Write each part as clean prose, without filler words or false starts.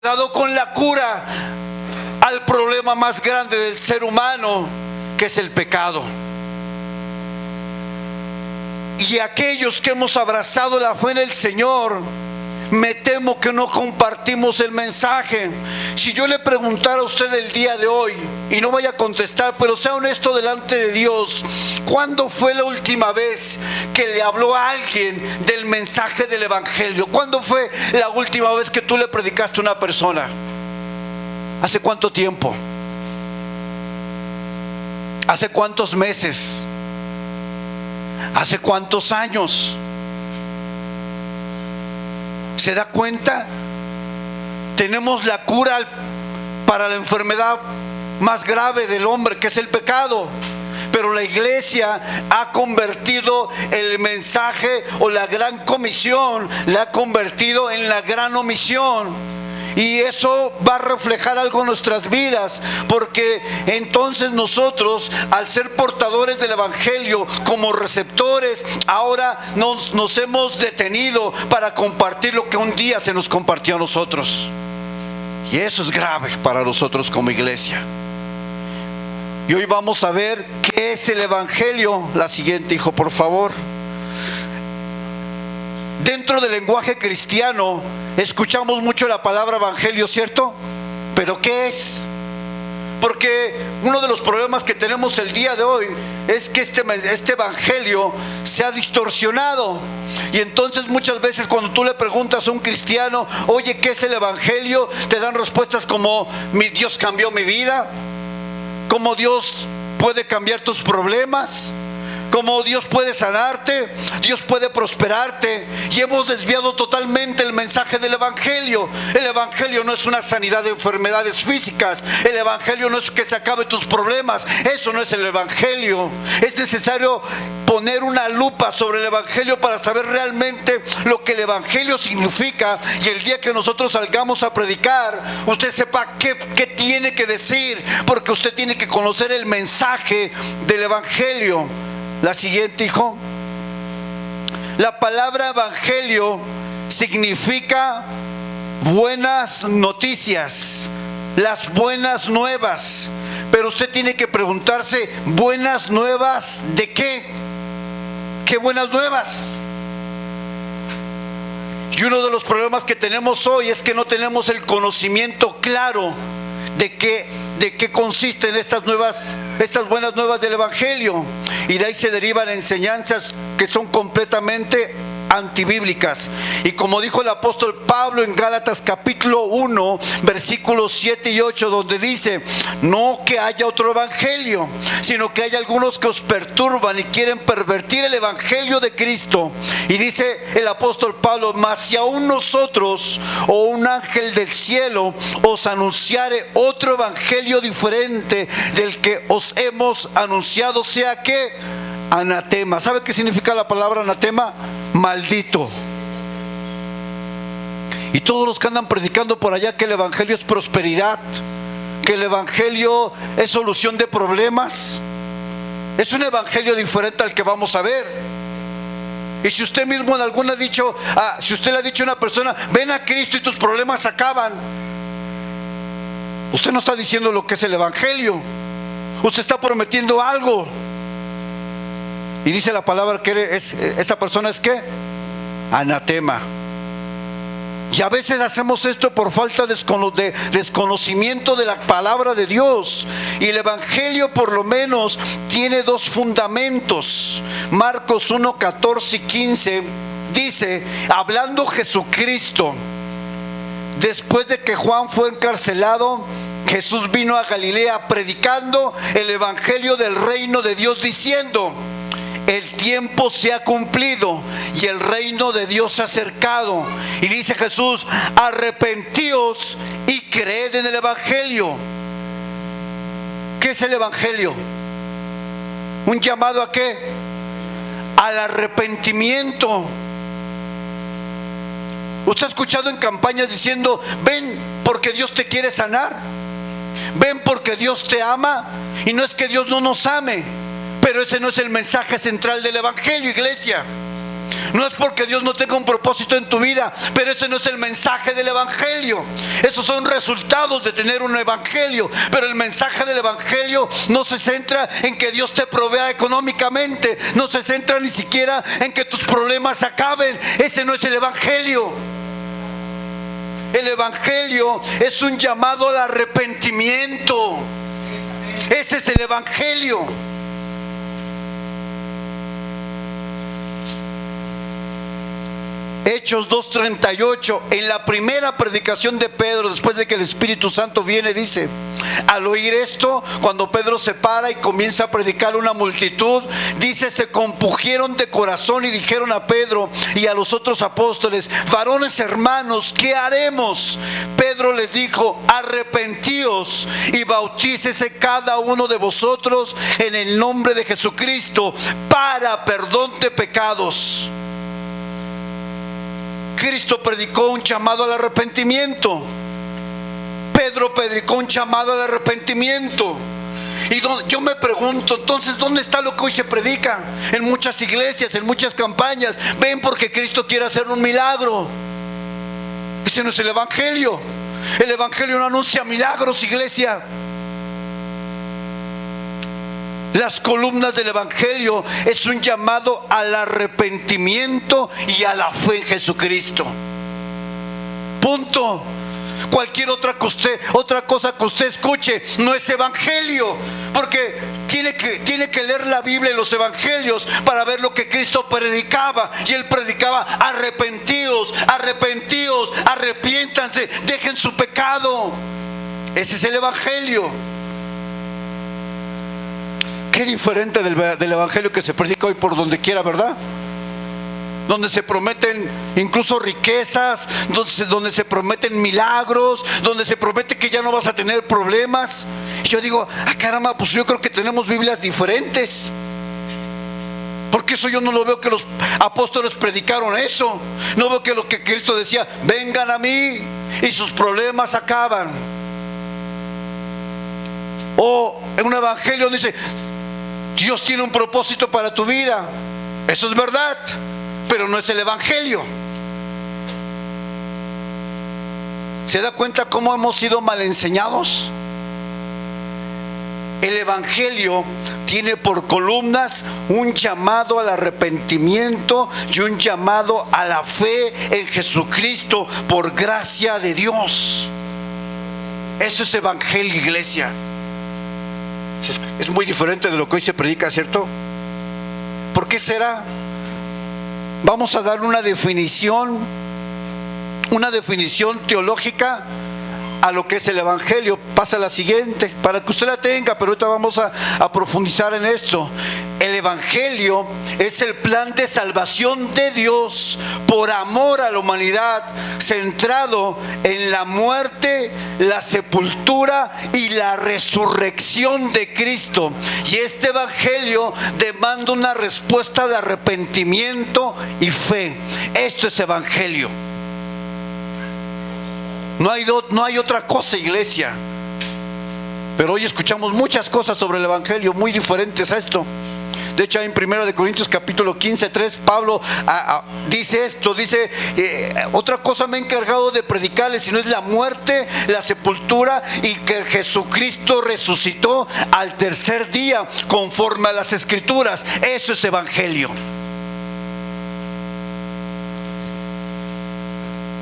Dado con la cura al problema más grande del ser humano, que es el pecado. Y aquellos que hemos abrazado la fe en el Señor, me temo que no compartimos el mensaje. Si yo le preguntara a usted el día de hoy, y no vaya a contestar, pero sea honesto delante de Dios, ¿cuándo fue la última vez que le habló a alguien del mensaje del Evangelio? ¿Cuándo fue la última vez que tú le predicaste a una persona? ¿Hace cuánto tiempo? ¿Hace cuántos meses? ¿Hace cuántos años? ¿Se da cuenta? Tenemos la cura para la enfermedad más grave del hombre, que es el pecado. Pero la iglesia ha convertido el mensaje o la gran comisión, la ha convertido en la gran omisión. Y eso va a reflejar algo en nuestras vidas, porque entonces nosotros, al ser portadores del Evangelio como receptores, ahora nos hemos detenido para compartir lo que un día se nos compartió a nosotros. Y eso es grave para nosotros como iglesia. Y hoy vamos a ver qué es el Evangelio. La siguiente, hijo, por favor. Dentro del lenguaje cristiano escuchamos mucho la palabra evangelio, ¿cierto? ¿Pero qué es? Porque uno de los problemas que tenemos el día de hoy es que este evangelio se ha distorsionado. Y entonces muchas veces cuando tú le preguntas a un cristiano, oye, ¿qué es el evangelio?, te dan respuestas como: mi Dios cambió mi vida, como Dios puede cambiar tus problemas, como Dios puede sanarte, Dios puede prosperarte. Y hemos desviado totalmente el mensaje del Evangelio. El Evangelio no es una sanidad de enfermedades físicas. El Evangelio no es que se acaben tus problemas. Eso no es el Evangelio. Es necesario poner una lupa sobre el Evangelio para saber realmente lo que el Evangelio significa. Y el día que nosotros salgamos a predicar, usted sepa qué tiene que decir, porque usted tiene que conocer el mensaje del Evangelio. La siguiente, hijo. La palabra evangelio significa buenas noticias, las buenas nuevas. Pero usted tiene que preguntarse, ¿buenas nuevas de qué? ¿Qué buenas nuevas? Y uno de los problemas que tenemos hoy es que no tenemos el conocimiento claro de qué consisten estas buenas nuevas del Evangelio. Y de ahí se derivan enseñanzas que son completamente antibíblicas. Y como dijo el apóstol Pablo en Gálatas capítulo 1 versículos 7 y 8, donde dice: no que haya otro evangelio, sino que hay algunos que os perturban y quieren pervertir el evangelio de Cristo. Y dice el apóstol Pablo: mas si aún nosotros o un ángel del cielo os anunciare otro evangelio diferente del que os hemos anunciado, sea que anatema. ¿Sabe qué significa la palabra anatema? Maldito. Y todos los que andan predicando por allá que el evangelio es prosperidad, que el evangelio es solución de problemas, es un evangelio diferente al que vamos a ver. Y si usted mismo en alguna ha dicho, si usted le ha dicho a una persona: ven a Cristo y tus problemas se acaban, usted no está diciendo lo que es el evangelio. Usted está prometiendo algo. Y dice la palabra que esa persona es ¿qué? Anatema. Y a veces hacemos esto por falta de desconocimiento de la palabra de Dios. Y el Evangelio por lo menos tiene dos fundamentos. Marcos 1, 14 y 15 dice, hablando Jesucristo, después de que Juan fue encarcelado, Jesús vino a Galilea predicando el Evangelio del reino de Dios, diciendo, el tiempo se ha cumplido y el reino de Dios se ha acercado. Y dice Jesús, arrepentíos y creed en el Evangelio. ¿Qué es el Evangelio? ¿Un llamado a qué? Al arrepentimiento. ¿Usted ha escuchado en campañas diciendo, ven porque Dios te quiere sanar? Ven porque Dios te ama. Y no es que Dios no nos ame, pero ese no es el mensaje central del Evangelio, iglesia. No es porque Dios no tenga un propósito en tu vida, pero ese no es el mensaje del Evangelio. Esos son resultados de tener un Evangelio. Pero el mensaje del Evangelio no se centra en que Dios te provea económicamente. No se centra ni siquiera en que tus problemas acaben. Ese no es el Evangelio. El Evangelio es un llamado al arrepentimiento. Ese es el Evangelio. Hechos 2:38, en la primera predicación de Pedro, después de que el Espíritu Santo viene, dice, al oír esto, cuando Pedro se para y comienza a predicar una multitud, dice, se compungieron de corazón y dijeron a Pedro y a los otros apóstoles, varones hermanos, ¿qué haremos? Pedro les dijo, arrepentíos y bautícese cada uno de vosotros en el nombre de Jesucristo para perdón de pecados. Cristo predicó un llamado al arrepentimiento. Pedro predicó un llamado al arrepentimiento. Y yo me pregunto, entonces, ¿dónde está lo que hoy se predica? En muchas iglesias, en muchas campañas. Ven porque Cristo quiere hacer un milagro. Ese no es el Evangelio. El Evangelio no anuncia milagros, iglesia. Las columnas del Evangelio es un llamado al arrepentimiento y a la fe en Jesucristo. Punto. Cualquier otra cosa que usted escuche no es Evangelio, porque tiene que leer la Biblia y los Evangelios para ver lo que Cristo predicaba. Y Él predicaba, arrepentíos, arrepentíos, arrepiéntanse, dejen su pecado. Ese es el Evangelio. Qué diferente del Evangelio que se predica hoy por donde quiera, ¿verdad? Donde se prometen incluso riquezas, donde se prometen milagros, donde se promete que ya no vas a tener problemas. Y yo digo, caramba, pues yo creo que tenemos Biblias diferentes. Porque eso yo no lo veo que los apóstoles predicaron eso. No veo que lo que Cristo decía, vengan a mí y sus problemas acaban. O en un evangelio dice, Dios tiene un propósito para tu vida. Eso es verdad, pero no es el Evangelio. ¿Se da cuenta cómo hemos sido mal enseñados? El Evangelio tiene por columnas un llamado al arrepentimiento y un llamado a la fe en Jesucristo por gracia de Dios. Eso es Evangelio, iglesia. Es muy diferente de lo que hoy se predica, ¿cierto? ¿Por qué será? Vamos a dar una definición teológica a lo que es el Evangelio. Pasa la siguiente, para que usted la tenga, pero ahorita vamos a profundizar en esto. El Evangelio es el plan de salvación de Dios por amor a la humanidad, centrado en la muerte, la sepultura y la resurrección de Cristo. Y este Evangelio demanda una respuesta de arrepentimiento y fe. Esto es Evangelio. No hay otra cosa, iglesia. Pero hoy escuchamos muchas cosas sobre el Evangelio muy diferentes a esto. De hecho, en 1 Corintios capítulo 15, 3, Pablo dice esto, dice, otra cosa me he encargado de predicarles, si no es la muerte, la sepultura y que Jesucristo resucitó al tercer día conforme a las Escrituras. Eso es Evangelio.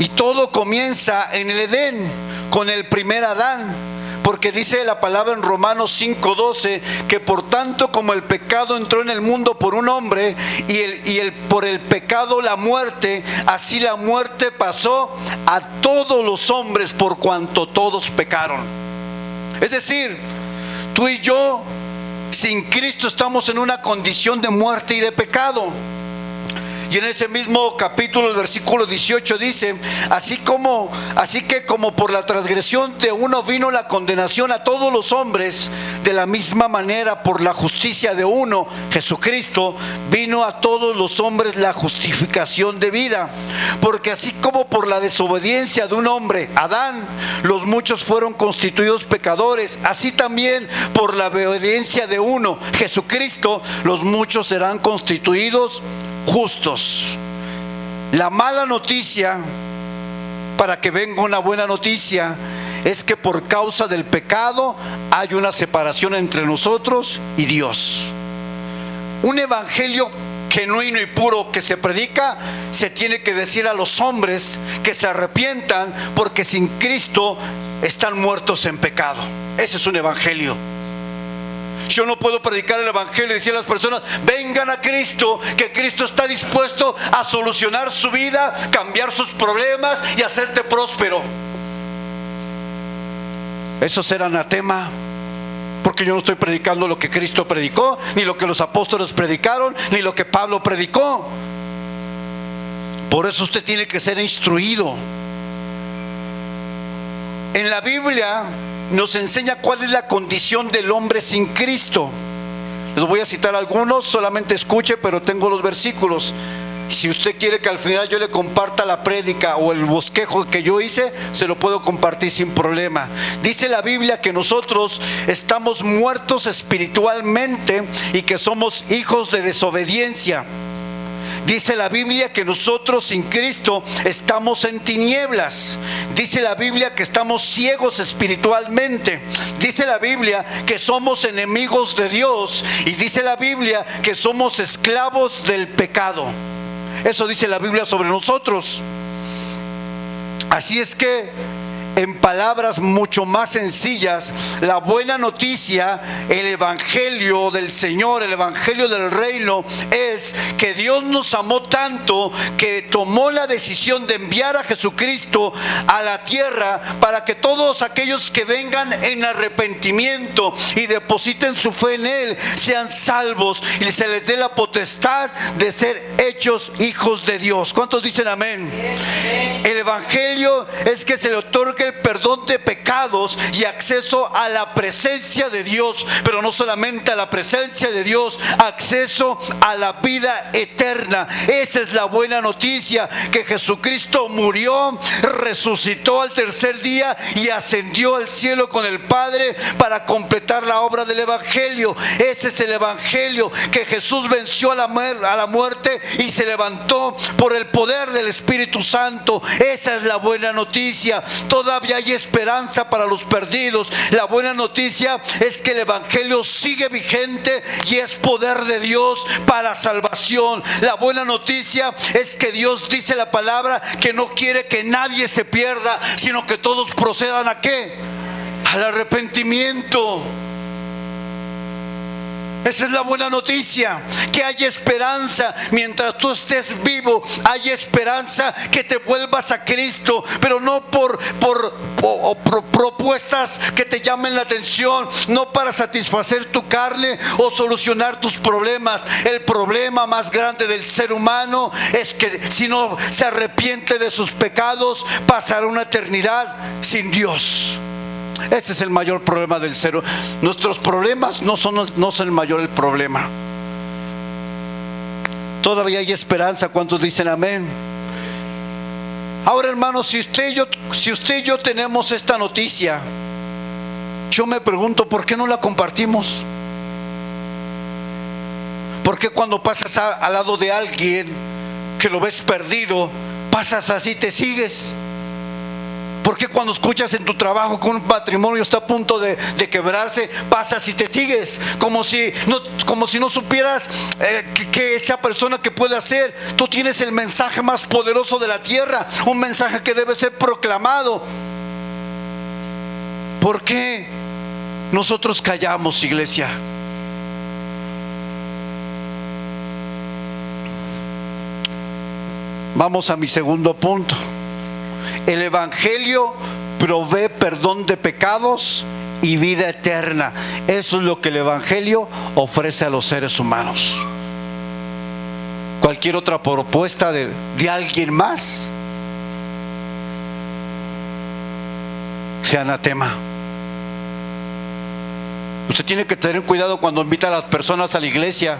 Y todo comienza en el Edén, con el primer Adán. Porque dice la palabra en Romanos 5:12 que por tanto como el pecado entró en el mundo por un hombre y por el pecado la muerte, así la muerte pasó a todos los hombres por cuanto todos pecaron. Es decir, tú y yo sin Cristo estamos en una condición de muerte y de pecado. Y en ese mismo capítulo, el versículo 18 dice: así que como por la transgresión de uno vino la condenación a todos los hombres, de la misma manera por la justicia de uno, Jesucristo, vino a todos los hombres la justificación de vida. Porque así como por la desobediencia de un hombre, Adán, los muchos fueron constituidos pecadores, así también por la obediencia de uno, Jesucristo, los muchos serán constituidos justos. La mala noticia, para que venga una buena noticia, es que por causa del pecado hay una separación entre nosotros y Dios. Un evangelio genuino y puro que se predica, se tiene que decir a los hombres que se arrepientan, porque sin Cristo están muertos en pecado. Ese es un evangelio. Yo no puedo predicar el evangelio y decir a las personas: vengan a Cristo, que Cristo está dispuesto a solucionar su vida, cambiar sus problemas y hacerte próspero. Eso será anatema, porque yo no estoy predicando lo que Cristo predicó, ni lo que los apóstoles predicaron, ni lo que Pablo predicó. Por eso usted tiene que ser instruido. En la Biblia nos enseña cuál es la condición del hombre sin Cristo. Les voy a citar algunos, solamente escuche, pero tengo los versículos. Si usted quiere que al final yo le comparta la prédica o el bosquejo que yo hice, se lo puedo compartir sin problema. Dice la Biblia que nosotros estamos muertos espiritualmente y que somos hijos de desobediencia. Dice la Biblia que nosotros sin Cristo estamos en tinieblas. Dice la Biblia que estamos ciegos espiritualmente. Dice la Biblia que somos enemigos de Dios. Y dice la Biblia que somos esclavos del pecado. Eso dice la Biblia sobre nosotros. Así es que, en palabras mucho más sencillas, la buena noticia, el evangelio del Señor, el evangelio del reino, es que Dios nos amó tanto que tomó la decisión de enviar a Jesucristo a la tierra para que todos aquellos que vengan en arrepentimiento y depositen su fe en Él sean salvos y se les dé la potestad de ser hechos hijos de Dios. ¿Cuántos dicen amén? El evangelio es que se le otorga el perdón de pecados y acceso a la presencia de Dios, pero no solamente a la presencia de Dios, acceso a la vida eterna. Esa es la buena noticia, que Jesucristo murió, resucitó al tercer día y ascendió al cielo con el Padre para completar la obra del evangelio. Ese es el evangelio, que Jesús venció a la muerte y se levantó por el poder del Espíritu Santo. Esa es la buena noticia. Todavía hay esperanza para los perdidos. La buena noticia es que el evangelio sigue vigente y es poder de Dios para salvación. La buena noticia es que Dios, dice la palabra, que no quiere que nadie se pierda, sino que todos procedan ¿a qué? Al arrepentimiento. Esa es la buena noticia, que hay esperanza. Mientras tú estés vivo, hay esperanza que te vuelvas a Cristo, pero no por propuestas que te llamen la atención, no para satisfacer tu carne o solucionar tus problemas. El problema más grande del ser humano es que si no se arrepiente de sus pecados, pasará una eternidad sin Dios. Ese es el mayor problema del ser humano. Nuestros problemas no son el mayor el problema. Todavía hay esperanza. ¿Cuántos dicen amén? Ahora, hermanos, si usted y yo tenemos esta noticia, yo me pregunto, ¿por qué no la compartimos? ¿Por qué cuando pasas al lado de alguien que lo ves perdido, pasas así, te sigues? ¿Por qué cuando escuchas en tu trabajo que un matrimonio está a punto de quebrarse, pasas y te sigues? Como si no supieras que esa persona que puede hacer. Tú tienes el mensaje más poderoso de la tierra, un mensaje que debe ser proclamado. ¿Por qué nosotros callamos, iglesia? Vamos a mi segundo punto. El Evangelio provee perdón de pecados y vida eterna. Eso es lo que el Evangelio ofrece a los seres humanos. Cualquier otra propuesta de alguien más sea anatema. Usted tiene que tener cuidado cuando invita a las personas a la iglesia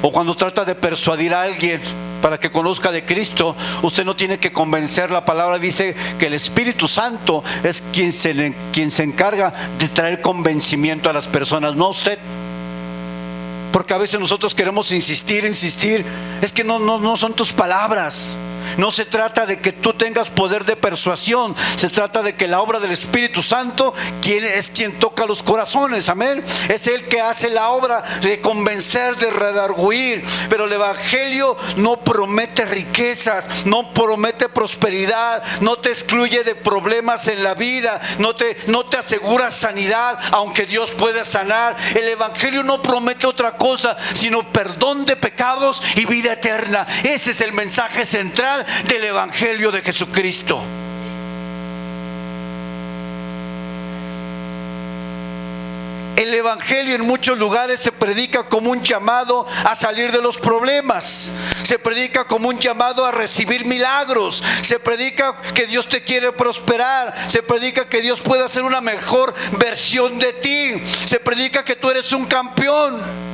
o cuando trata de persuadir a alguien para que conozca de Cristo. Usted no tiene que convencer. La palabra dice que el Espíritu Santo es quien se encarga de traer convencimiento a las personas, no usted. Porque a veces nosotros queremos insistir. Es que no son tus palabras. No se trata de que tú tengas poder de persuasión. Se trata de que la obra del Espíritu Santo es quien toca los corazones. Amén. Es Él que hace la obra de convencer, de redarguir. Pero el Evangelio no promete riquezas, no promete prosperidad, no te excluye de problemas en la vida, no te asegura sanidad, aunque Dios pueda sanar. El Evangelio no promete otra cosa sino perdón de pecados y vida eterna. Ese es el mensaje central del Evangelio de Jesucristo. El Evangelio en muchos lugares se predica como un llamado a salir de los problemas. Se predica como un llamado a recibir milagros. Se predica que Dios te quiere prosperar. Se predica que Dios puede hacer una mejor versión de ti. Se predica que tú eres un campeón.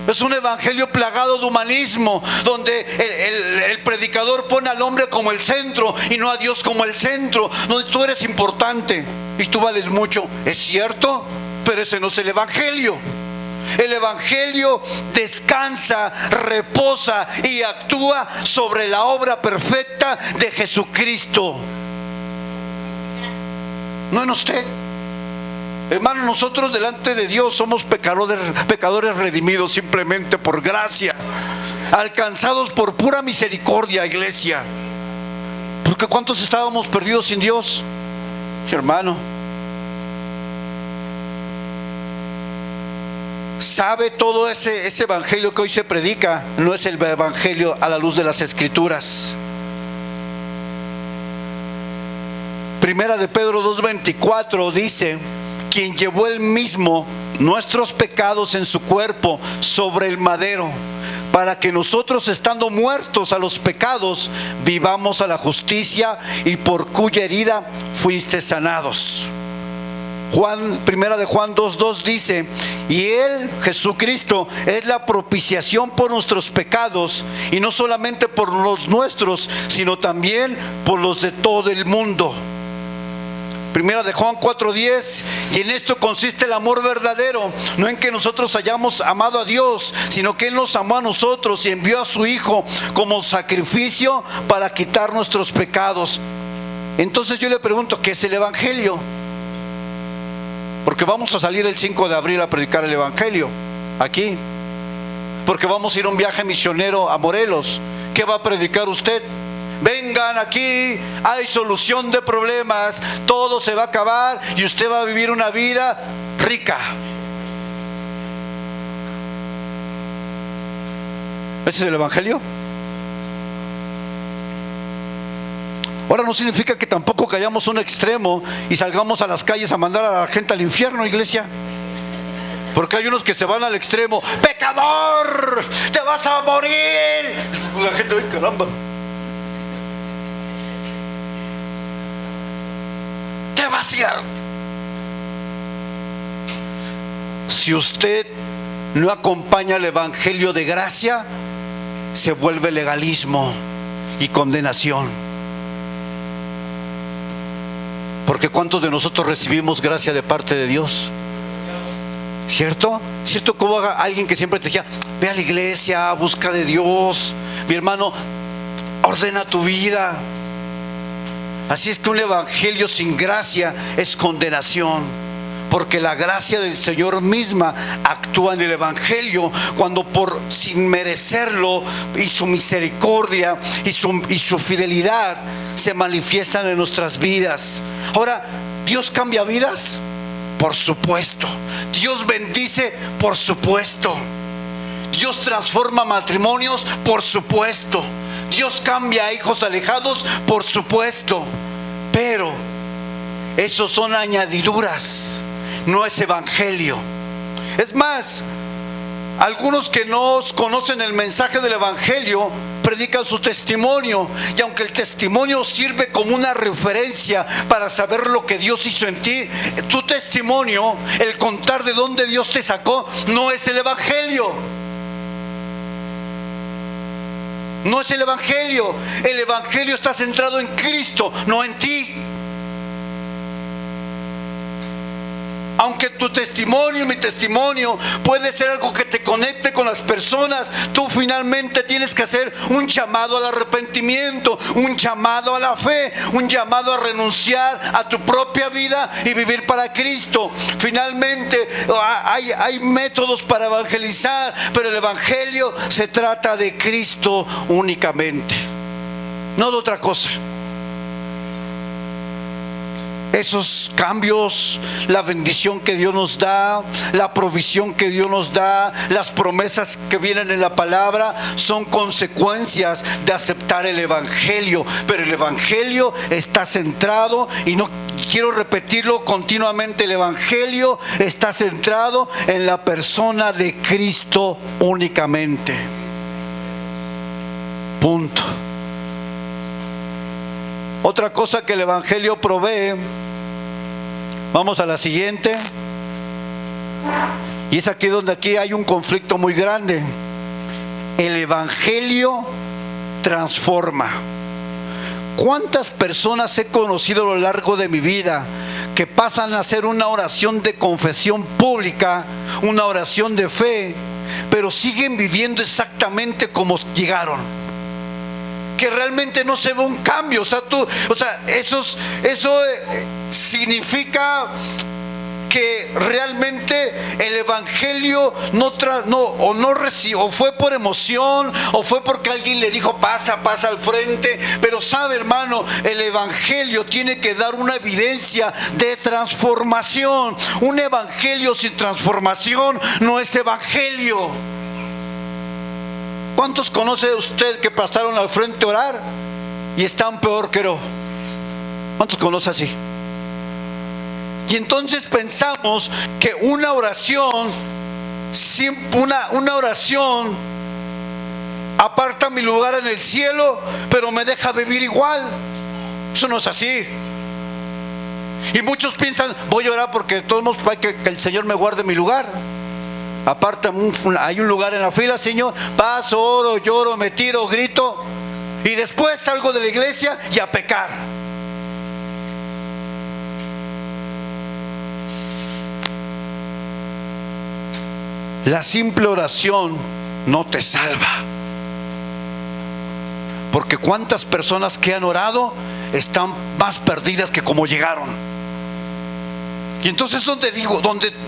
Es un evangelio plagado de humanismo, donde el predicador pone al hombre como el centro y no a Dios como el centro. No, tú eres importante y tú vales mucho. Es cierto, pero ese no es el Evangelio. El Evangelio descansa, reposa y actúa sobre la obra perfecta de Jesucristo. No en usted. Hermano, nosotros delante de Dios somos pecadores redimidos simplemente por gracia, alcanzados por pura misericordia, iglesia. Porque ¿cuántos estábamos perdidos sin Dios? Sí, hermano. ¿Sabe todo ese evangelio que hoy se predica? No es el evangelio a la luz de las Escrituras. Primera de Pedro 2:24 dice: quien llevó él mismo nuestros pecados en su cuerpo sobre el madero, para que nosotros, estando muertos a los pecados, vivamos a la justicia, y por cuya herida fuiste sanados. Primera de Juan 2:2 dice: y Él, Jesucristo, es la propiciación por nuestros pecados, y no solamente por los nuestros, sino también por los de todo el mundo. Primera de Juan 4:10: y en esto consiste el amor verdadero, no en que nosotros hayamos amado a Dios, sino que Él nos amó a nosotros y envió a su Hijo como sacrificio para quitar nuestros pecados. Entonces yo le pregunto, ¿qué es el Evangelio? Porque vamos a salir el 5 de abril a predicar el Evangelio aquí, porque vamos a ir a un viaje misionero a Morelos. ¿Qué va a predicar usted? Vengan aquí, hay solución de problemas, todo se va a acabar y usted va a vivir una vida rica. ¿Ese es el Evangelio? Ahora no significa que tampoco callamos un extremo y salgamos a las calles a mandar a la gente al infierno, iglesia. Porque hay unos que se van al extremo: ¡pecador! ¡Te vas a morir! La gente, ¡ay, caramba! Si usted no acompaña el evangelio de gracia, se vuelve legalismo y condenación. Porque ¿cuántos de nosotros recibimos gracia de parte de Dios? ¿Cierto? ¿Cierto? Como alguien que siempre te decía: ve a la iglesia, busca de Dios, mi hermano, ordena tu vida. Así es que un evangelio sin gracia es condenación, porque la gracia del Señor misma actúa en el evangelio cuando sin merecerlo, y su misericordia y su fidelidad se manifiestan en nuestras vidas. Ahora, ¿Dios cambia vidas? Por supuesto. ¿Dios bendice? Por supuesto. ¿Dios transforma matrimonios? Por supuesto. ¿Dios cambia a hijos alejados? Por supuesto. Pero esos son añadiduras, no es evangelio. Es más, algunos que no conocen el mensaje del evangelio predican su testimonio, y aunque el testimonio sirve como una referencia para saber lo que Dios hizo en ti, tu testimonio, el contar de dónde Dios te sacó, no es el evangelio. No es el evangelio. El evangelio está centrado en Cristo, no en ti. Aunque tu testimonio y mi testimonio puede ser algo que te conecte con las personas, tú finalmente tienes que hacer un llamado al arrepentimiento, un llamado a la fe, un llamado a renunciar a tu propia vida y vivir para Cristo. Finalmente hay métodos para evangelizar, pero el evangelio se trata de Cristo únicamente, no de otra cosa. Esos cambios, la bendición que Dios nos da, la provisión que Dios nos da, las promesas que vienen en la palabra, son consecuencias de aceptar el evangelio. Pero el evangelio está centrado, y no quiero repetirlo continuamente, el evangelio está centrado en la persona de Cristo únicamente. Punto. Otra cosa que el evangelio provee, vamos a la siguiente, y es aquí donde hay un conflicto muy grande. El evangelio transforma. ¿Cuántas personas he conocido a lo largo de mi vida que pasan a hacer una oración de confesión pública, una oración de fe, pero siguen viviendo exactamente como llegaron? Que realmente no se ve un cambio. Eso significa que realmente el evangelio o fue por emoción, o fue porque alguien le dijo pasa al frente. Pero sabe, hermano, el evangelio tiene que dar una evidencia de transformación. Un evangelio sin transformación no es evangelio. ¿Cuántos conoce usted que pasaron al frente a orar y están peor que no? ¿Cuántos conoce así? Y entonces pensamos que una oración aparta mi lugar en el cielo, pero me deja vivir igual. Eso no es así. Y muchos piensan, voy a orar porque de todos modos hay que el Señor me guarde mi lugar. Aparte, hay un lugar en la fila, Señor, paso, oro, lloro, me tiro, grito, y después salgo de la iglesia y a pecar. La simple oración no te salva, porque cuántas personas que han orado están más perdidas que como llegaron. Y entonces donde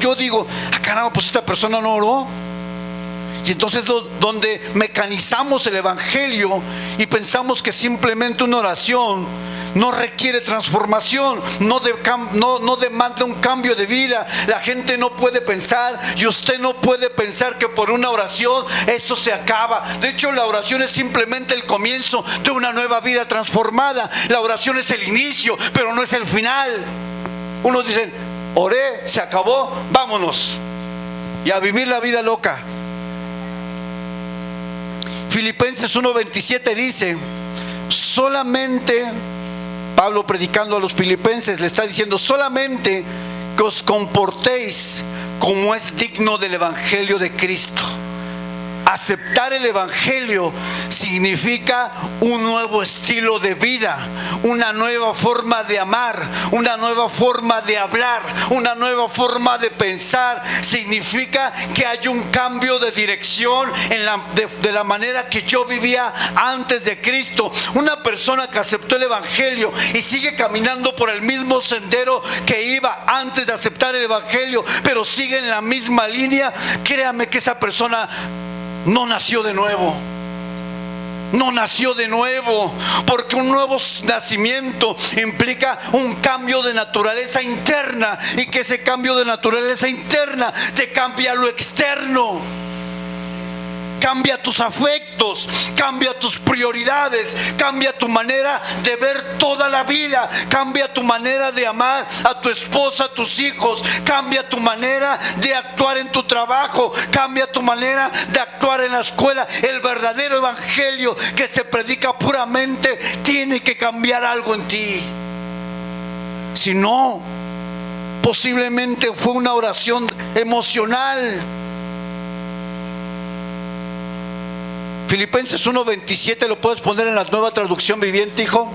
yo digo, caramba, pues esta persona no oró. Y entonces donde mecanizamos el evangelio y pensamos que simplemente una oración no requiere transformación, no demanda un cambio de vida. La gente no puede pensar, y usted no puede pensar, que por una oración eso se acaba. De hecho, la oración es simplemente el comienzo de una nueva vida transformada. La oración es el inicio, pero no es el final. Unos dicen, oré, se acabó, vámonos, y a vivir la vida loca. Filipenses 1:27 dice, solamente, Pablo predicando a los filipenses le está diciendo, solamente que os comportéis como es digno del evangelio de Cristo. Aceptar el Evangelio significa un nuevo estilo de vida, una nueva forma de amar, una nueva forma de hablar, una nueva forma de pensar. Significa que hay un cambio de dirección de la manera que yo vivía antes de Cristo. Una persona que aceptó el Evangelio y sigue caminando por el mismo sendero que iba antes de aceptar el Evangelio, pero sigue en la misma línea, créame que esa persona no nació de nuevo. No nació de nuevo, porque un nuevo nacimiento implica un cambio de naturaleza interna, y que ese cambio de naturaleza interna te cambia lo externo. Cambia tus afectos, cambia tus prioridades, cambia tu manera de ver toda la vida, cambia tu manera de amar a tu esposa, a tus hijos, cambia tu manera de actuar en tu trabajo, cambia tu manera de actuar en la escuela. El verdadero evangelio que se predica puramente tiene que cambiar algo en ti. Si no, posiblemente fue una oración emocional. Filipenses 1:27, ¿lo puedes poner en la Nueva Traducción Viviente, hijo?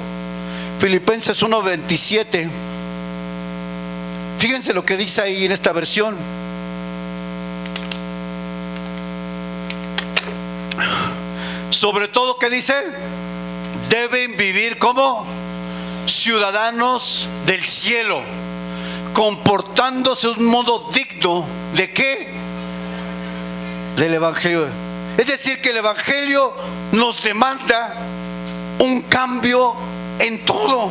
Filipenses 1:27. Fíjense lo que dice ahí en esta versión. Sobre todo, ¿qué dice? Deben vivir como ciudadanos del cielo, comportándose de un modo digno. ¿De qué? Del Evangelio. Es decir, que el Evangelio nos demanda un cambio en todo.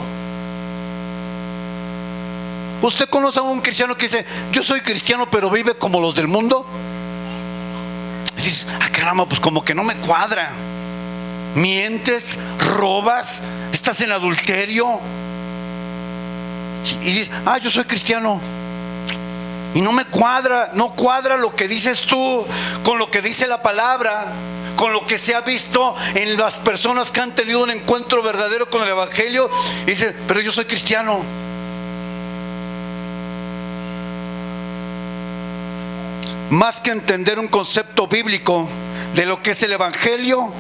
¿Usted conoce a un cristiano que dice: yo soy cristiano pero vive como los del mundo? Y dices: caramba, pues como que no me cuadra. Mientes, robas, estás en adulterio. Y dices: yo soy cristiano. Y no me cuadra, no cuadra lo que dices tú con lo que dice la palabra, con lo que se ha visto en las personas que han tenido un encuentro verdadero con el Evangelio. Y dice: pero yo soy cristiano. Más que entender un concepto bíblico de lo que es el Evangelio,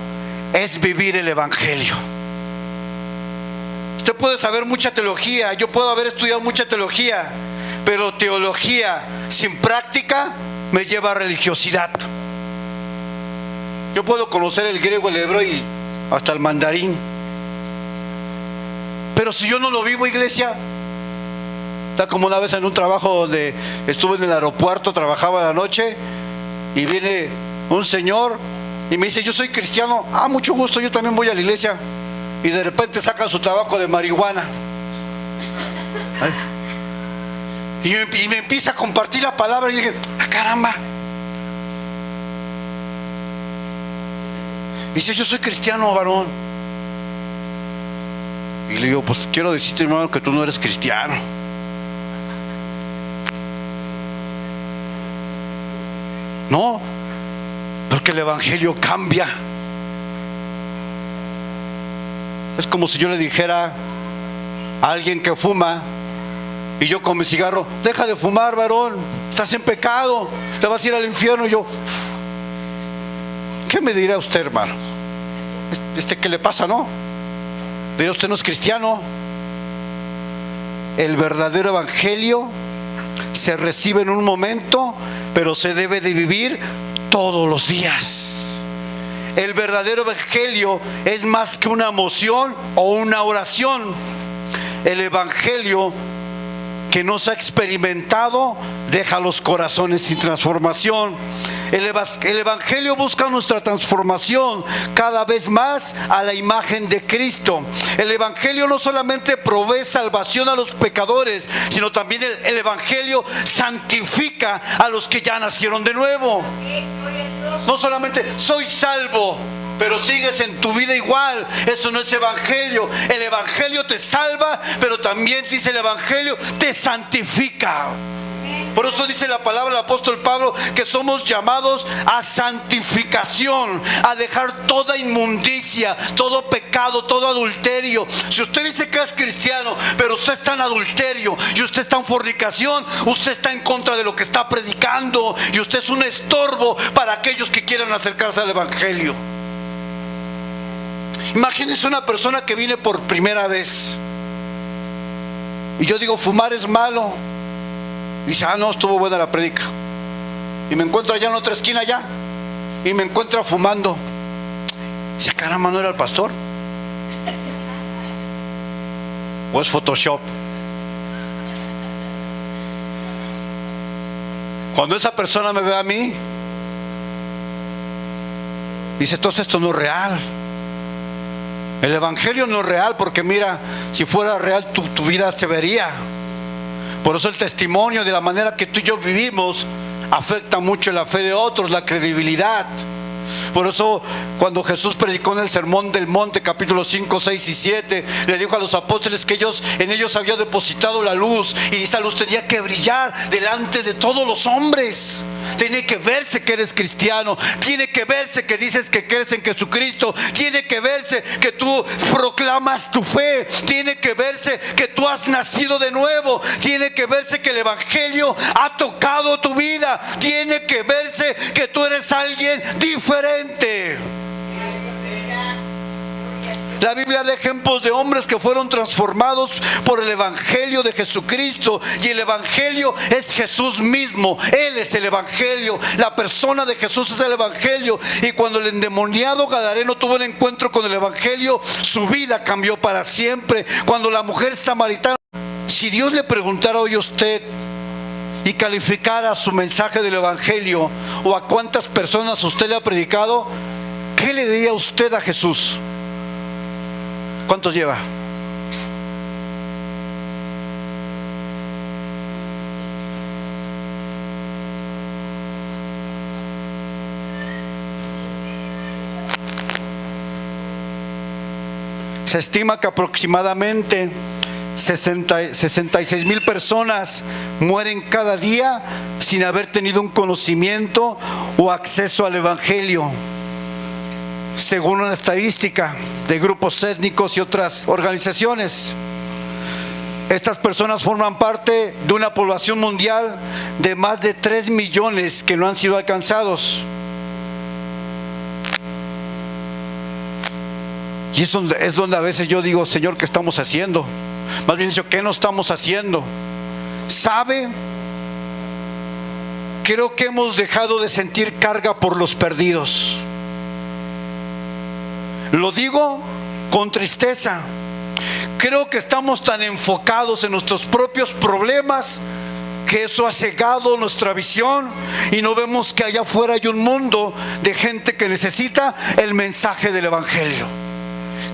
es vivir el Evangelio. Usted puede saber mucha teología, yo puedo haber estudiado mucha teología, pero teología sin práctica me lleva a religiosidad. Yo puedo conocer el griego, el hebreo y hasta el mandarín, pero si yo no lo vivo, iglesia. Está como una vez en un trabajo donde estuve en el aeropuerto, trabajaba en la noche, y viene un señor y me dice: yo soy cristiano. Mucho gusto, yo también voy a la iglesia. Y de repente saca su tabaco de marihuana. Y me empieza a compartir la palabra. Y dije: caramba. Dice: yo soy cristiano, varón. Y le digo: pues quiero decirte, hermano, que tú no eres cristiano. No, porque el Evangelio cambia. Es como si yo le dijera a alguien que fuma, y yo con mi cigarro: deja de fumar, varón, estás en pecado, te vas a ir al infierno. Y yo: ¿qué me dirá usted, hermano? ¿Qué le pasa, no? Dirá: usted no es cristiano. El verdadero Evangelio se recibe en un momento, pero se debe de vivir todos los días. El verdadero Evangelio es más que una emoción o una oración. El Evangelio que no se ha experimentado deja los corazones sin transformación. El Evangelio busca nuestra transformación cada vez más a la imagen de Cristo. El Evangelio no solamente provee salvación a los pecadores, sino también el Evangelio santifica a los que ya nacieron de nuevo. No solamente soy salvo, pero sigues en tu vida igual. Eso no es Evangelio. El Evangelio te salva, pero también, dice el Evangelio, te santifica. Por eso dice la palabra del apóstol Pablo que somos llamados a santificación, a dejar toda inmundicia, todo pecado, todo adulterio. Si usted dice que es cristiano, pero usted está en adulterio y usted está en fornicación, usted está en contra de lo que está predicando y usted es un estorbo para aquellos que quieran acercarse al evangelio. Imagínense una persona que viene por primera vez y yo digo, fumar es malo. Dice, no, estuvo buena la predica. Y me encuentro allá en otra esquina allá y me encuentra fumando. Dice, caramba, ¿no era el pastor? ¿O es Photoshop? Cuando esa persona me ve a mí, dice, entonces esto no es real. El evangelio no es real, porque mira, si fuera real tu vida se vería. Por eso el testimonio de la manera que tú y yo vivimos afecta mucho la fe de otros, la credibilidad. Por eso cuando Jesús predicó en el Sermón del Monte, capítulos 5, 6 y 7, le dijo a los apóstoles que en ellos había depositado la luz, y esa luz tenía que brillar delante de todos los hombres. Tiene que verse que eres cristiano, tiene que verse que dices que crees en Jesucristo, tiene que verse que tú proclamas tu fe, tiene que verse que tú has nacido de nuevo, tiene que verse que el evangelio ha tocado tu vida, tiene que verse que tú eres alguien diferente. La Biblia da ejemplos de hombres que fueron transformados por el evangelio de Jesucristo, y el evangelio es Jesús mismo. Él es el evangelio, la persona de Jesús es el evangelio. Y cuando el endemoniado gadareno tuvo un encuentro con el evangelio, su vida cambió para siempre. Cuando la mujer samaritana, si Dios le preguntara hoy a usted y calificara su mensaje del evangelio, o a cuántas personas usted le ha predicado, ¿qué le diría usted a Jesús? ¿Cuántos lleva? Se estima que aproximadamente 66,000 personas mueren cada día sin haber tenido un conocimiento o acceso al evangelio, según una estadística de grupos étnicos y otras organizaciones. Estas personas forman parte de una población mundial de más de 3 millones que no han sido alcanzados. Y es donde a veces yo digo, Señor, ¿qué estamos haciendo? Más bien dicho, ¿qué no estamos haciendo? ¿Sabe? Creo que hemos dejado de sentir carga por los perdidos. Lo digo con tristeza. Creo que estamos tan enfocados en nuestros propios problemas que eso ha cegado nuestra visión, y no vemos que allá afuera hay un mundo de gente que necesita el mensaje del evangelio.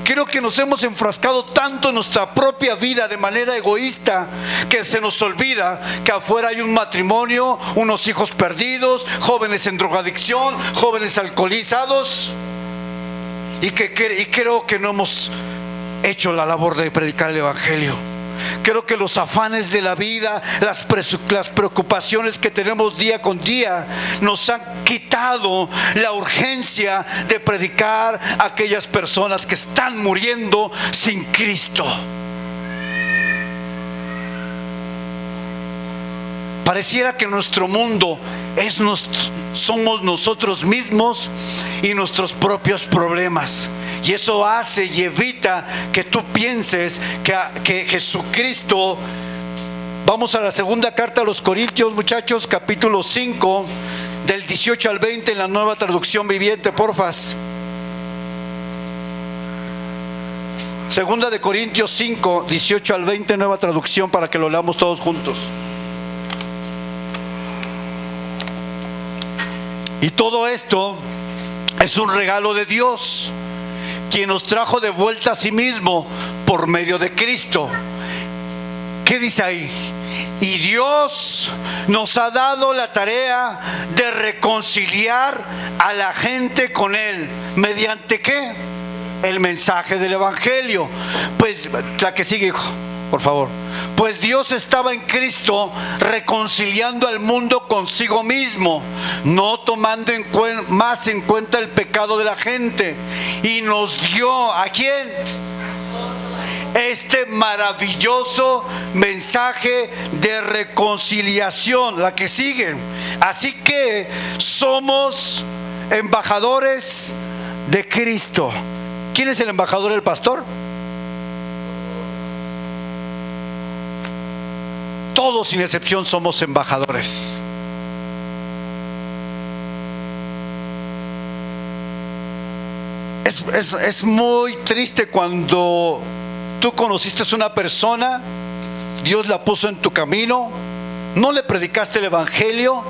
Creo que nos hemos enfrascado tanto en nuestra propia vida de manera egoísta que se nos olvida que afuera hay un matrimonio, unos hijos perdidos, jóvenes en drogadicción, jóvenes alcoholizados. Y creo que no hemos hecho la labor de predicar el evangelio. Creo que los afanes de la vida, las preocupaciones que tenemos día con día, nos han quitado la urgencia de predicar a aquellas personas que están muriendo sin Cristo. Pareciera que nuestro mundo somos nosotros mismos y nuestros propios problemas. Y eso hace y evita que tú pienses que Jesucristo. Vamos a la segunda carta a los Corintios, muchachos, capítulo 5, del 18 al 20 en la Nueva Traducción Viviente, porfas. Segunda de Corintios 5, 18 al 20, Nueva Traducción, para que lo leamos todos juntos. Y todo esto es un regalo de Dios, quien nos trajo de vuelta a sí mismo por medio de Cristo. ¿Qué dice ahí? Y Dios nos ha dado la tarea de reconciliar a la gente con Él. ¿Mediante qué? El mensaje del evangelio. Pues la que sigue, hijo. por favor. Pues Dios estaba en Cristo reconciliando al mundo consigo mismo, no tomando más en cuenta el pecado de la gente, y nos dio, ¿a quién? Este maravilloso mensaje de reconciliación, la que sigue. Así que somos embajadores de Cristo. ¿Quién es el embajador? ¿El pastor? Todos sin excepción somos embajadores. Es muy triste cuando tú conociste a una persona, Dios la puso en tu camino, no le predicaste el evangelio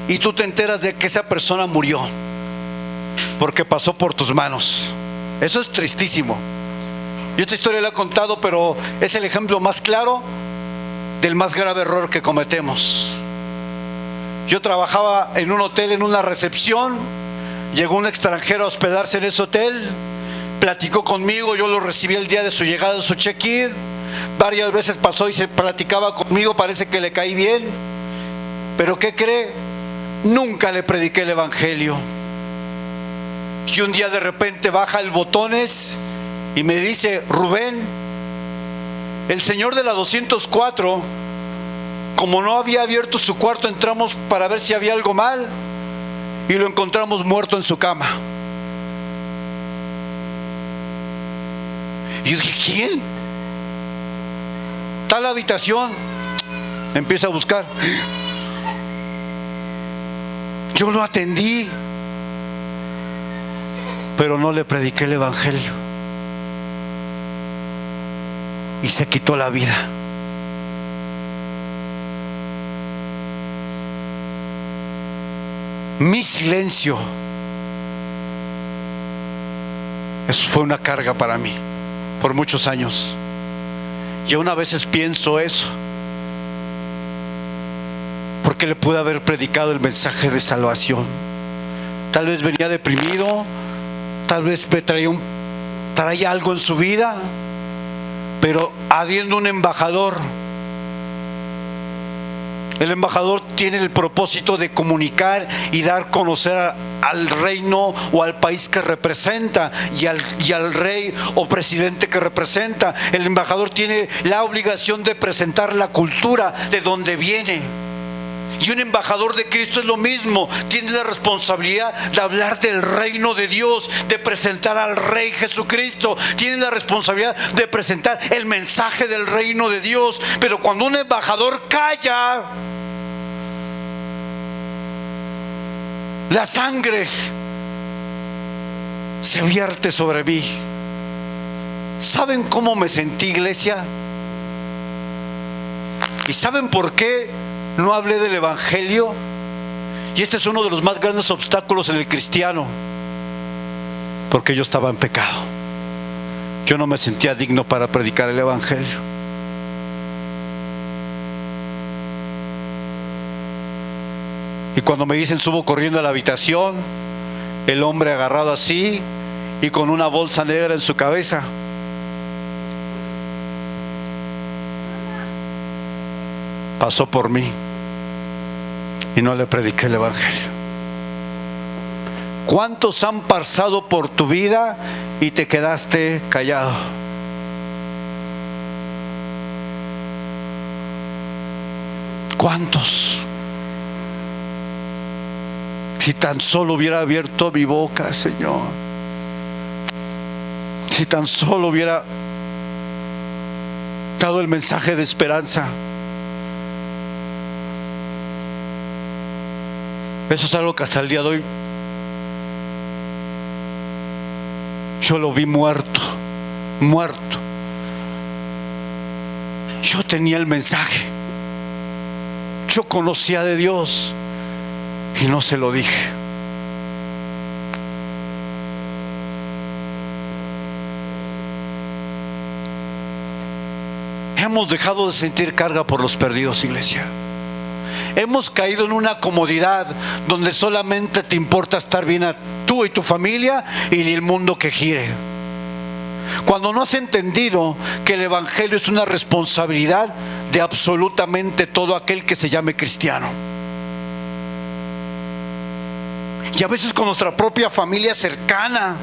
y tú te enteras de que esa persona murió porque pasó por tus manos. Eso es tristísimo. Yo esta historia la he contado, pero es el ejemplo más claro del más grave error que cometemos. Yo trabajaba en un hotel, en una recepción. Llegó un extranjero a hospedarse en ese hotel, platicó conmigo, yo lo recibí el día de su llegada, de su check-in. Varias veces pasó y se platicaba conmigo, parece que le caí bien. Pero ¿qué cree? Nunca le prediqué el evangelio. Y un día de repente baja el botones y me dice: Rubén, el señor de la 204, como no había abierto su cuarto, entramos para ver si había algo mal y lo encontramos muerto en su cama. Y yo dije: ¿quién? Tal habitación. Empieza a buscar. Yo lo atendí, pero no le prediqué el evangelio. Y se quitó la vida. Mi silencio, eso fue una carga para mí por muchos años. Yo una veces pienso eso, porque le pude haber predicado el mensaje de salvación. Tal vez venía deprimido, tal vez me traía algo en su vida, pero habiendo un embajador, el embajador tiene el propósito de comunicar y dar a conocer al reino o al país que representa y al rey o presidente que representa. El embajador tiene la obligación de presentar la cultura de donde viene. Y un embajador de Cristo es lo mismo, tiene la responsabilidad de hablar del reino de Dios, de presentar al Rey Jesucristo, tiene la responsabilidad de presentar el mensaje del reino de Dios. Pero cuando un embajador calla, la sangre se vierte sobre mí. ¿Saben cómo me sentí, iglesia? ¿Y saben por qué no hablé del evangelio? Y este es uno de los más grandes obstáculos en el cristiano, porque yo estaba en pecado. Yo no me sentía digno para predicar el evangelio. Y cuando me dicen subo corriendo a la habitación, el hombre agarrado así y con una bolsa negra en su cabeza. Pasó por mí y no le prediqué el evangelio. ¿Cuántos han pasado por tu vida y te quedaste callado? ¿Cuántos? Si tan solo hubiera abierto mi boca, Señor. Si tan solo hubiera dado el mensaje de esperanza. Eso es algo que hasta el día de hoy yo lo vi muerto. Yo tenía el mensaje, yo conocía de Dios y no se lo dije. Hemos dejado de sentir carga por los perdidos, iglesia. Hemos caído en una comodidad donde solamente te importa estar bien a tú y tu familia y el mundo que gire. Cuando no has entendido que el Evangelio es una responsabilidad de absolutamente todo aquel que se llame cristiano. Y a veces con nuestra propia familia cercana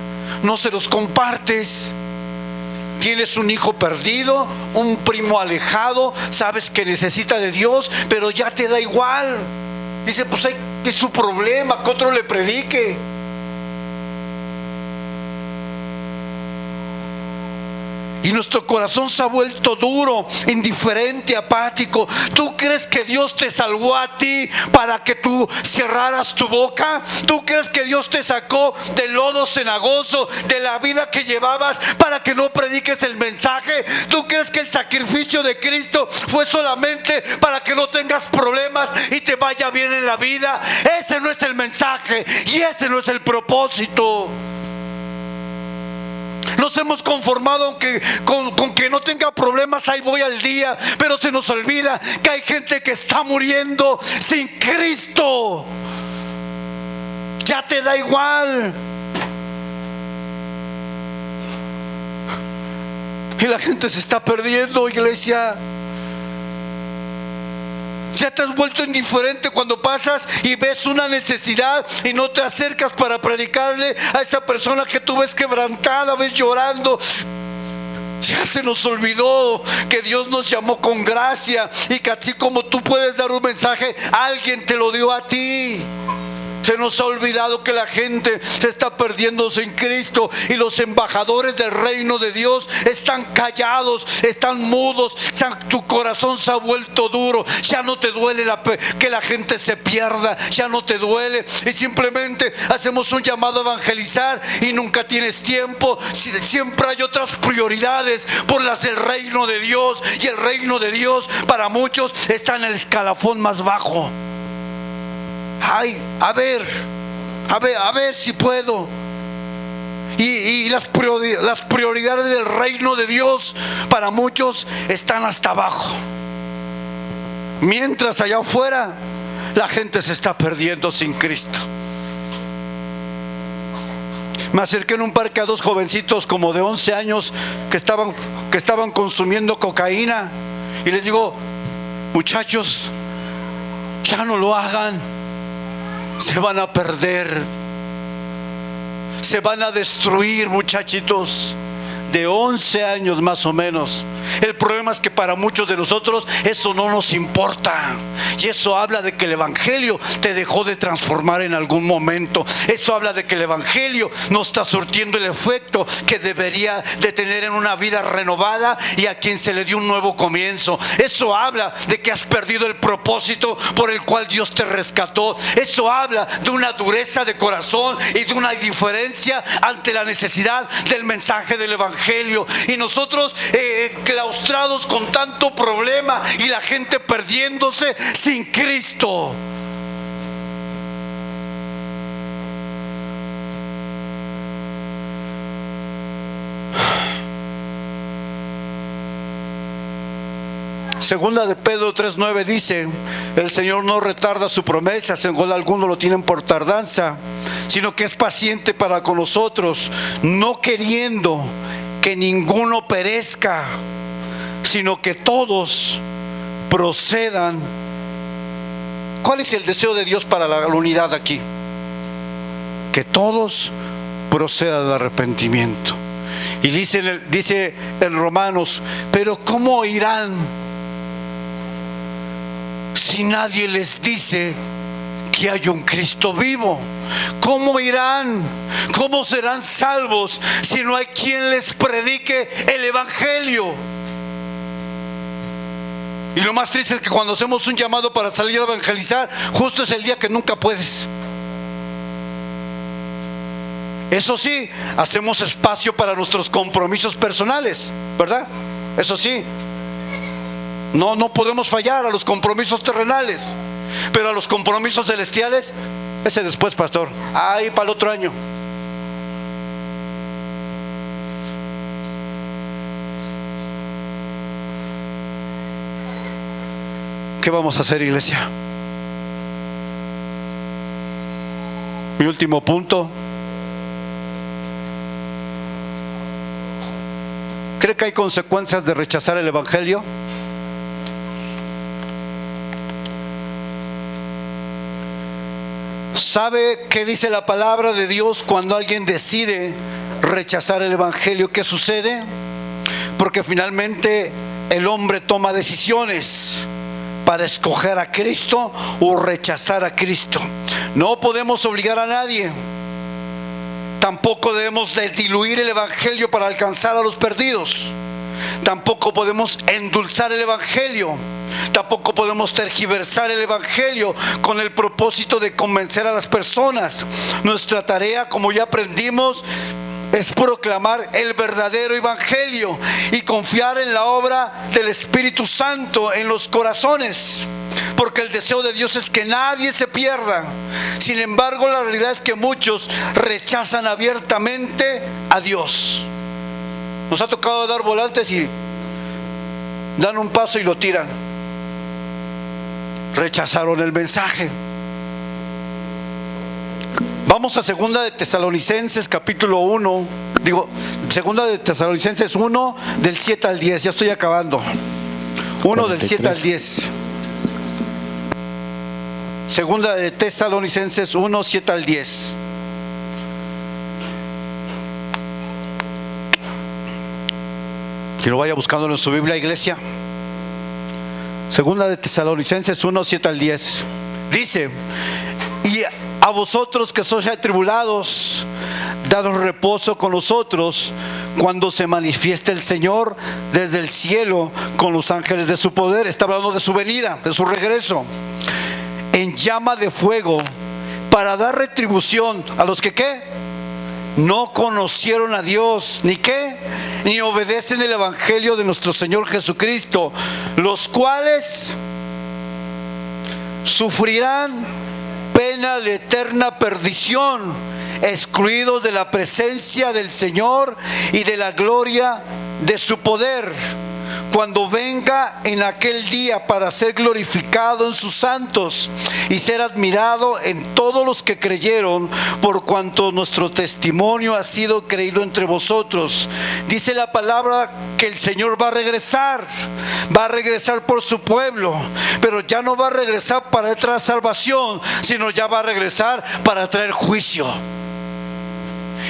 no se los compartes. Tienes un hijo perdido, un primo alejado, sabes que necesita de Dios, pero ya te da igual. Dice, pues es su problema, que otro le predique. Y nuestro corazón se ha vuelto duro, indiferente, apático. ¿Tú crees que Dios te salvó a ti para que tú cerraras tu boca? ¿Tú crees que Dios te sacó del lodo cenagoso, de la vida que llevabas, para que no prediques el mensaje? ¿Tú crees que el sacrificio de Cristo fue solamente para que no tengas problemas y te vaya bien en la vida? Ese no es el mensaje y ese no es el propósito. Nos hemos conformado con que no tenga problemas, ahí voy al día, pero se nos olvida que hay gente que está muriendo sin Cristo. Ya te da igual. Y la gente se está perdiendo, iglesia. Ya te has vuelto indiferente cuando pasas y ves una necesidad y no te acercas para predicarle a esa persona que tú ves quebrantada, ves llorando. Ya se nos olvidó que Dios nos llamó con gracia y que así como tú puedes dar un mensaje, alguien te lo dio a ti. Se nos ha olvidado que la gente se está perdiendo sin Cristo y los embajadores del reino de Dios están callados, están mudos. Tu corazón se ha vuelto duro. Ya no te duele que la gente se pierda, ya no te duele. Y simplemente hacemos un llamado a evangelizar y nunca tienes tiempo. Siempre hay otras prioridades por las del reino de Dios. Y el reino de Dios para muchos está en el escalafón más bajo. Ay, a ver si puedo. Y las prioridades del reino de Dios para muchos están hasta abajo. Mientras allá afuera la gente se está perdiendo sin Cristo. Me acerqué en un parque a dos jovencitos como de 11 años que estaban consumiendo cocaína. Y les digo, muchachos, ya no lo hagan. Se van a perder, se van a destruir, muchachitos de 11 años más o menos. El problema es que para muchos de nosotros eso no nos importa. Y eso habla de que el Evangelio te dejó de transformar en algún momento. Eso habla de que el Evangelio no está surtiendo el efecto que debería de tener en una vida renovada y a quien se le dio un nuevo comienzo. Eso habla de que has perdido el propósito por el cual Dios te rescató. Eso habla de una dureza de corazón y de una indiferencia ante la necesidad del mensaje del Evangelio. Y nosotros claustrados con tanto problema y la gente perdiéndose sin Cristo. Segunda de Pedro 3:9 dice: el Señor no retarda su promesa, según algunos lo tienen por tardanza, sino que es paciente para con nosotros, no queriendo que ninguno perezca, sino que todos procedan. ¿Cuál es el deseo de Dios para la unidad aquí? Que todos procedan al arrepentimiento. Y dice en Romanos: pero ¿cómo irán si nadie les dice que hay un Cristo vivo? ¿Cómo irán? ¿Cómo serán salvos si no hay quien les predique el Evangelio? Y lo más triste es que cuando hacemos un llamado para salir a evangelizar, justo es el día que nunca puedes. Eso sí, hacemos espacio para nuestros compromisos personales, ¿verdad? Eso sí, no podemos fallar a los compromisos terrenales, pero a los compromisos celestiales, ese después, pastor, ahí para el otro año. ¿Qué vamos a hacer, iglesia? Mi último punto: ¿Cree que hay consecuencias de rechazar el Evangelio? ¿Sabe qué dice la palabra de Dios cuando alguien decide rechazar el Evangelio? ¿Qué sucede? Porque finalmente el hombre toma decisiones para escoger a Cristo o rechazar a Cristo. No podemos obligar a nadie. Tampoco debemos de diluir el Evangelio para alcanzar a los perdidos. Tampoco podemos endulzar el Evangelio. Tampoco podemos tergiversar el Evangelio con el propósito de convencer a las personas. Nuestra tarea, como ya aprendimos, es proclamar el verdadero Evangelio y confiar en la obra del Espíritu Santo en los corazones, porque el deseo de Dios es que nadie se pierda. Sin embargo, la realidad es que muchos rechazan abiertamente a Dios. Nos ha tocado dar volantes y dan un paso y lo tiran. Rechazaron el mensaje. Vamos a Segunda de Tesalonicenses capítulo 1, Segunda de Tesalonicenses 1 del 7 al 10, ya estoy acabando. 1 del 7 al 10. Segunda de Tesalonicenses 1, 7 al 10. Que lo vaya buscándolo en su Biblia, iglesia. Segunda de Tesalonicenses 1, 7 al 10. Dice: y a vosotros que sois atribulados, daos reposo con nosotros cuando se manifieste el Señor desde el cielo con los ángeles de su poder. Está hablando de su venida, de su regreso, en llama de fuego, para dar retribución a los que ¿qué? No conocieron a Dios, ni qué, ni obedecen el Evangelio de nuestro Señor Jesucristo, los cuales sufrirán pena de eterna perdición, excluidos de la presencia del Señor y de la gloria de su poder, cuando venga en aquel día para ser glorificado en sus santos y ser admirado en todos los que creyeron, por cuanto nuestro testimonio ha sido creído entre vosotros. Dice la palabra que el Señor va a regresar por su pueblo, pero ya no va a regresar para traer salvación, sino ya va a regresar para traer juicio.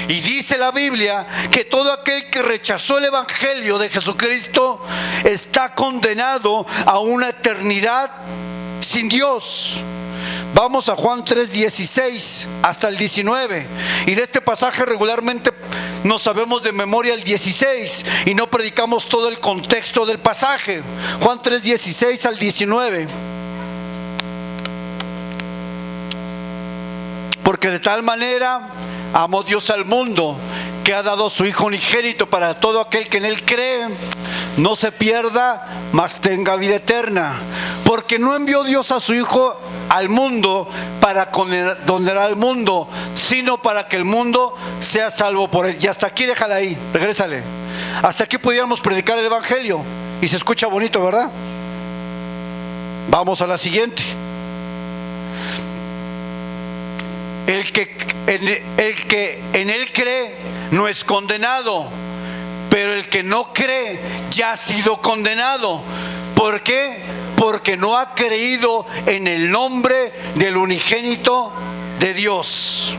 Y dice la Biblia que todo aquel que rechazó el Evangelio de Jesucristo está condenado a una eternidad sin Dios. Vamos a Juan 3:16 hasta el 19. Y de este pasaje regularmente no sabemos de memoria el 16 y no predicamos todo el contexto del pasaje. Juan 3:16 al 19. Porque de tal manera amó Dios al mundo, que ha dado a su Hijo unigénito, para todo aquel que en Él cree no se pierda, mas tenga vida eterna. Porque no envió Dios a su Hijo al mundo para condenar al mundo, sino para que el mundo sea salvo por Él. Y hasta aquí déjala ahí, regrésale. Hasta aquí pudiéramos predicar el Evangelio y se escucha bonito, ¿verdad? Vamos a la siguiente. El que en Él cree no es condenado, pero el que no cree ya ha sido condenado. ¿Por qué? Porque no ha creído en el nombre del unigénito de Dios.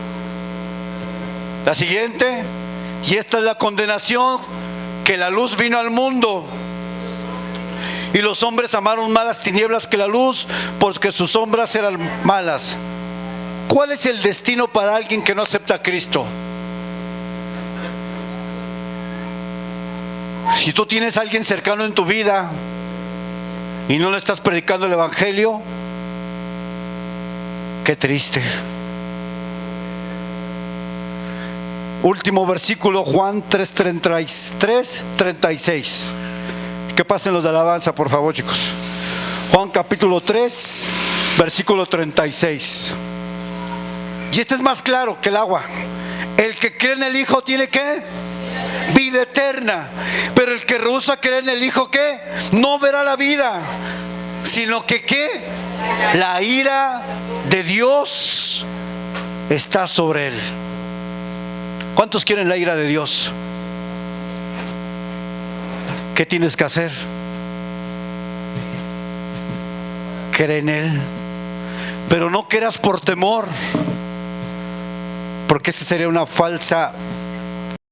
La siguiente: y esta es la condenación, que la luz vino al mundo, y los hombres amaron más las tinieblas que la luz, porque sus obras eran malas. ¿Cuál es el destino para alguien que no acepta a Cristo? Si tú tienes a alguien cercano en tu vida y no le estás predicando el Evangelio, qué triste. Último versículo, Juan 3:36. Que pasen los de alabanza, por favor, chicos. Juan capítulo 3, versículo 36. Y este es más claro que el agua. El que cree en el Hijo tiene ¿qué? Vida eterna. Pero el que rehúsa creer en el Hijo, ¿qué? No verá la vida, sino que ¿qué? La ira de Dios está sobre él. ¿Cuántos quieren la ira de Dios? ¿Qué tienes que hacer? Cree en Él, pero no creas por temor, porque esa sería una falsa